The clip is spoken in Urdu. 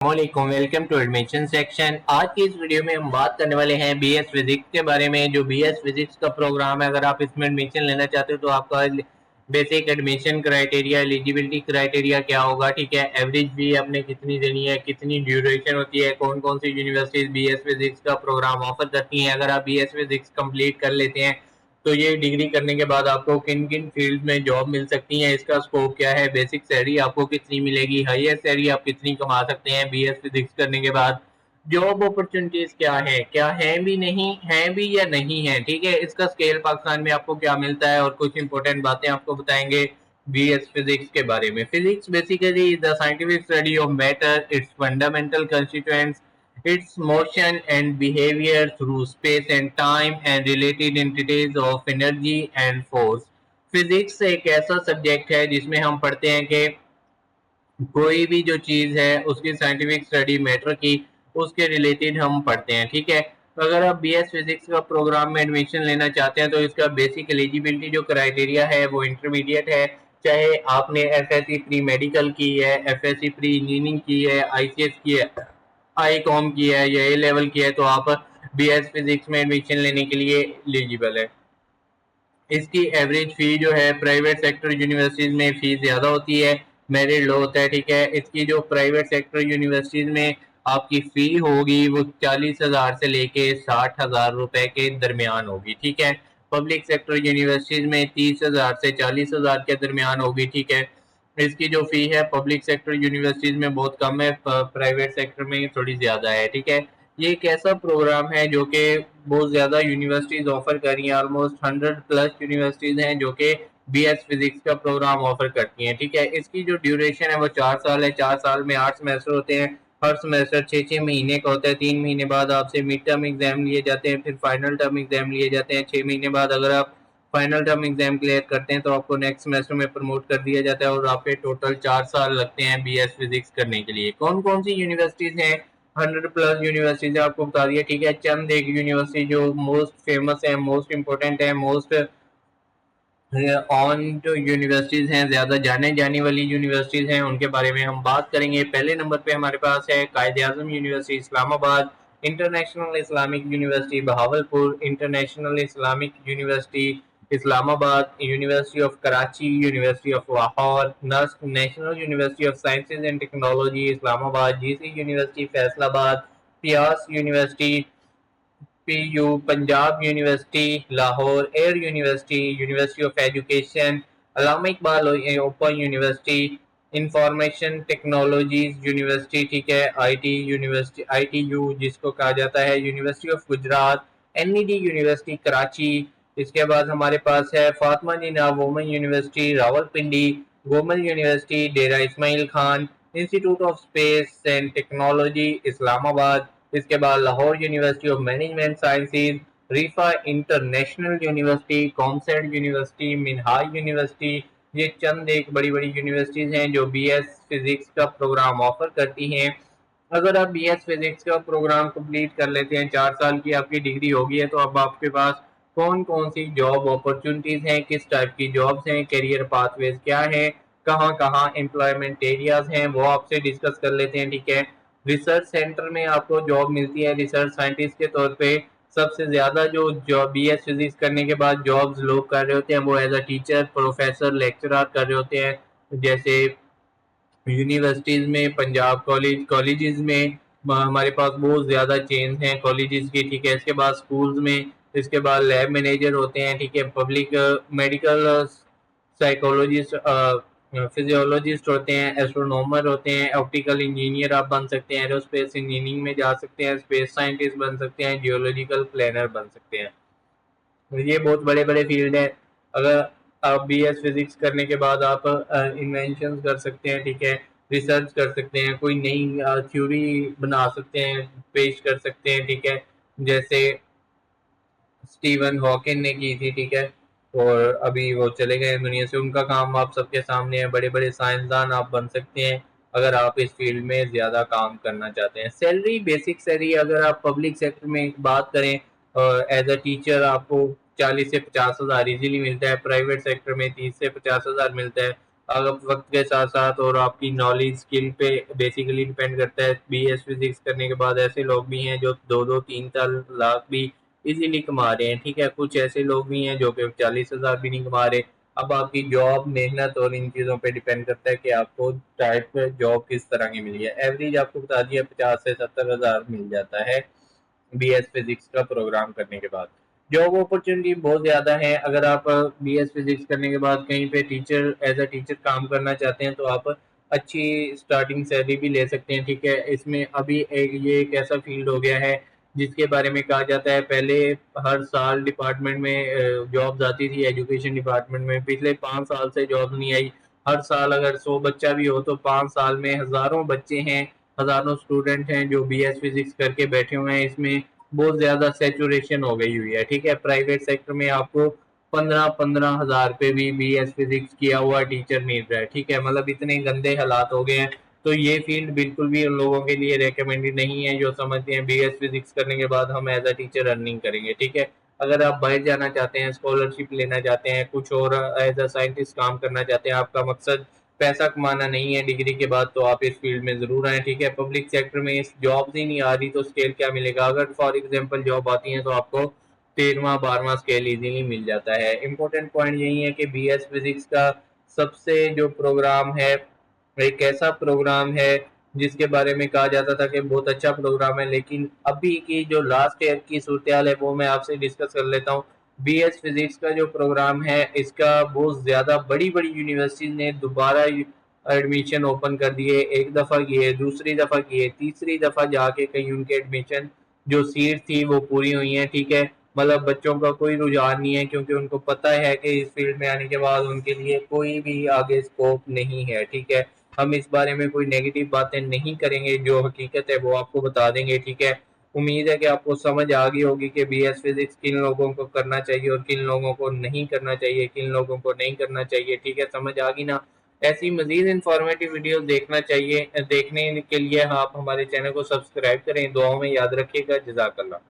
السلام علیکم، ویلکم ٹو ایڈمیشن سیکشن۔ آج کی اس ویڈیو میں ہم بات کرنے والے ہیں بی ایس فزکس کے بارے میں۔ جو بی ایس فزکس کا پروگرام ہے، اگر آپ اس میں ایڈمیشن لینا چاہتے ہو تو آپ کا basic admission criteria, eligibility criteria کیا ہوگا، ٹھیک ہے۔ ایوریج بھی آپ نے کتنی دینی ہے، کتنی ڈیوریشن ہوتی ہے، کون کون سی یونیورسٹیز بی ایس فزکس کا پروگرام آفر کرتی ہیں۔ اگر آپ بی ایس فزکس کمپلیٹ کر لیتے ہیں تو یہ ڈگری کرنے کے بعد آپ کو کن کن فیلڈ میں جاب مل سکتی ہیں، اس کا سکوپ کیا ہے، بیسک سیلری آپ کو کتنی ملے گی، ہائیسٹ سیلری آپ کتنی کما سکتے ہیں بی ایس فزکس کرنے کے بعد، جاب اپرچونٹیز کیا ہیں بھی نہیں ہیں بھی یا نہیں ہیں، ٹھیک ہے۔ اس کا سکیل پاکستان میں آپ کو کیا ملتا ہے اور کچھ امپورٹنٹ باتیں آپ کو بتائیں گے بی ایس فزکس کے بارے میں۔ Physics basically the scientific study of matter, its fundamental constituents, its motion and behavior through space and time and related entities of energy and force۔ Physics ایک ایسا سبجیکٹ ہے جس میں ہم پڑھتے ہیں کہ کوئی بھی جو چیز ہے اس کی سائنٹیفک اسٹڈی میٹر کی، اس کے ریلیٹڈ ہم پڑھتے ہیں، ٹھیک ہے۔ تو اگر آپ بی ایس فزکس کا پروگرام میں ایڈمیشن لینا چاہتے ہیں تو اس کا بیسک ایلیجیبلٹی جو کرائٹیریا ہے وہ انٹرمیڈیٹ ہے۔ چاہے آپ نے F S C pre medical کی ہے، F S C pre engineering کی ہے، آئی سی ایس کی ہے، آئی کام کی ہے یا اے لیول کی ہے، تو آپ بی ایس فزکس میں ایڈمیشن لینے کے لیے ایلیجیبل ہے۔ اس کی ایوریج فی جو ہے پرائیویٹ سیکٹر یونیورسٹیز میں فی زیادہ ہوتی ہے، میرٹ لو ہوتا ہے، ٹھیک ہے۔ اس کی جو پرائیویٹ سیکٹر یونیورسٹیز میں آپ کی فی ہوگی وہ 40,000 سے لے کے 60,000 روپے کے درمیان ہوگی، ٹھیک ہے۔ پبلک سیکٹر یونیورسٹیز میں 30,000 سے 40,000 کے درمیان ہوگی، ٹھیک ہے۔ اس کی جو فی ہے پبلک سیکٹر یونیورسٹیز میں بہت کم ہے، پرائیویٹ سیکٹر میں تھوڑی زیادہ ہے، ٹھیک ہے۔ یہ ایک ایسا پروگرام ہے جو کہ بہت زیادہ یونیورسٹیز آفر کر رہی ہیں، آلموسٹ 100+ یونیورسٹیز ہیں جو کہ بی ایس فزکس کا پروگرام آفر کرتی ہیں، ٹھیک ہے۔ اس کی جو ڈیوریشن ہے وہ 4 سال ہے، 4 سال میں 8 سیمیسٹر ہوتے ہیں، ہر سیمیسٹر 6 مہینے کا ہوتا ہے۔ 3 مہینے بعد آپ سے مڈ ٹرم ایگزام لیے جاتے ہیں، پھر فائنل ٹرم ایگزام لیے جاتے ہیں۔ 6 مہینے بعد اگر آپ فائنل ٹرم ایگزام کلیئر کرتے ہیں تو آپ کو نیکسٹ سیمیسٹر میں پروموٹ کر دیا جاتا ہے اور آپ کے ٹوٹل 4 سال لگتے ہیں بی ایس فزکس کرنے کے لیے۔ کون کون سی یونیورسٹیز ہیں؟ 100+ یونیورسٹیز آپ کو بتا دیا، ٹھیک ہے۔ چند ایک یونیورسٹی جو موسٹ فیمس ہے، موسٹ امپورٹنٹ ہے، موسٹ آن جو یونیورسٹیز ہیں، زیادہ جانے جانے والی یونیورسٹیز ہیں، ان کے بارے میں ہم بات کریں گے۔ پہلے نمبر پہ ہمارے پاس ہے Quaid Azam university Islamabad, international Islamic university Bahawalpur, international Islamic university Islamabad, university of Karachi, university of Lahore, national university of sciences and technology Islamabad, G C university Faisalabad, PIEAS university P U, Punjab university Lahore, air university, university of education, Allama Iqbal open university, information technologies university, ٹھیک ہے۔ I T university, I T U جس کو کہا جاتا ہے، university of Gujrat, N E D university Karachi. اس کے بعد ہمارے پاس ہے Fatima Jinnah women university Rawalpindi, Gomal university Dera Ismail Khan, institute of space and technology Islamabad. اس کے بعد Lahore university of management sciences, Riphah international university, COMSATS university, Minhaj university. یہ چند ایک بڑی بڑی یونیورسٹیز ہیں جو بی ایس فزکس کا پروگرام آفر کرتی ہیں۔ اگر آپ بی ایس فزکس کا پروگرام کمپلیٹ کر لیتے ہیں، 4 سال کی آپ کی ڈگری ہوگی ہے، تو اب آپ کے پاس کون کون سی جاب اپرچونٹیز ہیں، کس ٹائپ کی جابز ہیں، کیریئر پاتھ ویز کیا ہیں، کہاں کہاں امپلائمنٹ ایریاز ہیں، وہ آپ سے ڈسکس کر لیتے ہیں، ٹھیک ہے۔ ریسرچ سینٹر میں آپ کو جاب ملتی ہے ریسرچ سائنٹسٹ کے طور پہ۔ سب سے زیادہ جو بی ایس فزکس کرنے کے بعد جابز لوگ کر رہے ہوتے ہیں وہ as a teacher, professor, lecturer کر رہے ہوتے ہیں، جیسے یونیورسٹیز میں، پنجاب کالجز میں ہمارے پاس بہت زیادہ چینز ہیں کالجز کی، ٹھیک ہے۔ اس کے بعد سکولز میں، اس کے بعد لیب مینیجر ہوتے ہیں، ٹھیک ہے۔ پبلک میڈیکل سائیکولوجسٹ، فزیولوجسٹ ہوتے ہیں، ایسٹرونومر ہوتے ہیں، آپٹیکل انجینئر آپ بن سکتے ہیں، ایروسپیس انجینئرنگ میں جا سکتے ہیں، اسپیس سائنٹسٹ بن سکتے ہیں، جیولوجیکل پلانر بن سکتے ہیں۔ یہ بہت بڑے بڑے فیلڈ ہیں۔ اگر آپ بی ایس فزکس کرنے کے بعد آپ انوینشن کر سکتے ہیں، ٹھیک ہے، ریسرچ کر سکتے ہیں، کوئی نئی تھیوری بنا سکتے ہیں، پیش کر سکتے ہیں، ٹھیک ہے، جیسے اسٹیون ہاکن نے کی تھی، ٹھیک ہے، اور ابھی وہ چلے گئے دنیا سے۔ ان کا کام آپ سب کے سامنے ہے، بڑے بڑے سائنسدان آپ بن سکتے ہیں اگر آپ اس فیلڈ میں زیادہ کام کرنا چاہتے ہیں۔ سیلری، بیسک سیلری اگر آپ پبلک سیکٹر میں بات کریں، ایز اے ٹیچر آپ کو 40 سے 50 ہزار ایزیلی ملتا ہے، پرائیویٹ سیکٹر میں 30 سے 50 ہزار ملتا ہے۔ وقت کے ساتھ ساتھ اور آپ کی نالج اسکل پہ بیسیکلی ڈیپینڈ کرتا ہے. بی ایس فزکس کرنے کے بعد ایسے لوگ بھی ہیں جو 2-3 لاکھ بھی ایزیلی کما رہے ہیں. ٹھیک ہے, کچھ ایسے لوگ بھی ہیں جو کہ 40,000 بھی نہیں کما رہے. اب آپ کی جاب, محنت اور ان چیزوں پہ ڈیپینڈ کرتا ہے کہ آپ کو ٹائپ جاب کس طرح کی ملی ہے. ایوریج آپ کو بتا دیا 50,000 سے 70,000 مل جاتا ہے بی ایس فزکس کا پروگرام کرنے کے بعد. جاب اپرچونٹی بہت زیادہ ہیں. اگر آپ بی ایس فزکس کرنے کے بعد کہیں پہ ایز اے ٹیچر کام کرنا چاہتے ہیں تو آپ اچھی اسٹارٹنگ سیلری بھی لے سکتے ہیں. ٹھیک ہے, اس میں ابھی یہ ایک ایسا فیلڈ ہو گیا ہے جس کے بارے میں کہا جاتا ہے پہلے ہر سال ڈپارٹمنٹ میں جابز آتی تھی ایجوکیشن ڈپارٹمنٹ میں. پچھلے 5 سال سے جاب نہیں آئی. ہر سال اگر 100 بچہ بھی ہو تو 5 سال میں ہزاروں بچے ہیں, ہزاروں اسٹوڈنٹ ہیں جو بی ایس فزکس کر کے بیٹھے ہوئے ہیں. اس میں بہت زیادہ سیچوریشن ہو گئی ہوئی ہے. ٹھیک ہے, پرائیویٹ سیکٹر میں آپ کو 15,000 پہ بھی بی ایس فزکس کیا ہوا ٹیچر مل رہا ہے. ٹھیک ہے, مطلب اتنے گندے حالات ہو گئے ہیں. تو یہ فیلڈ بالکل بھی ان لوگوں کے لیے ریکمینڈڈ نہیں ہے جو سمجھتے ہیں بی ایس فزکس کرنے کے بعد ہم ایز اے ٹیچر ارننگ کریں گے. ٹھیک ہے, اگر آپ باہر جانا چاہتے ہیں, اسکالرشپ لینا چاہتے ہیں, کچھ اور ایز اے سائنٹسٹ کام کرنا چاہتے ہیں, آپ کا مقصد پیسہ کمانا نہیں ہے ڈگری کے بعد, تو آپ اس فیلڈ میں ضرور آئیں. ٹھیک ہے, پبلک سیکٹر میں جابز ہی نہیں آ رہی تو اسکیل کیا ملے گا. اگر فار ایگزامپل جاب آتی ہیں تو آپ کو 13واں 12واں اسکیل ایزیلی مل جاتا ہے. امپورٹنٹ پوائنٹ یہی ہے کہ بی ایس فزکس کا سب سے جو پروگرام ہے ایک ایسا پروگرام ہے جس کے بارے میں کہا جاتا تھا کہ بہت اچھا پروگرام ہے, لیکن ابھی کی جو لاسٹ ایئر کی صورتحال ہے وہ میں آپ سے ڈسکس کر لیتا ہوں. بی ایس فزکس کا جو پروگرام ہے اس کا بہت زیادہ بڑی بڑی یونیورسٹیز نے دوبارہ ایڈمیشن اوپن کر دیے. ایک دفعہ کیے, دوسری دفعہ کیے, تیسری دفعہ جا کے کہیں ان کے ایڈمیشن جو سیٹ تھی وہ پوری ہوئی ہیں. ٹھیک ہے, مطلب بچوں کا کوئی رجحان نہیں ہے کیونکہ ان کو پتہ ہے کہ اس فیلڈ میں آنے کے بعد ان کے لیے کوئی بھی آگے اسکوپ نہیں ہے. ٹھیک ہے, ہم اس بارے میں کوئی نیگیٹو باتیں نہیں کریں گے, جو حقیقت ہے وہ آپ کو بتا دیں گے. ٹھیک ہے, امید ہے کہ آپ کو سمجھ آ گئی ہوگی کہ بی ایس فزکس کن لوگوں کو کرنا چاہیے اور کن لوگوں کو نہیں کرنا چاہیے, کن لوگوں کو نہیں کرنا چاہیے. ٹھیک ہے, سمجھ آ گئی نا. ایسی مزید انفارمیٹیو ویڈیوز دیکھنے کے لیے آپ ہمارے چینل کو سبسکرائب کریں. دعاؤں میں یاد رکھیے گا. جزاک اللہ.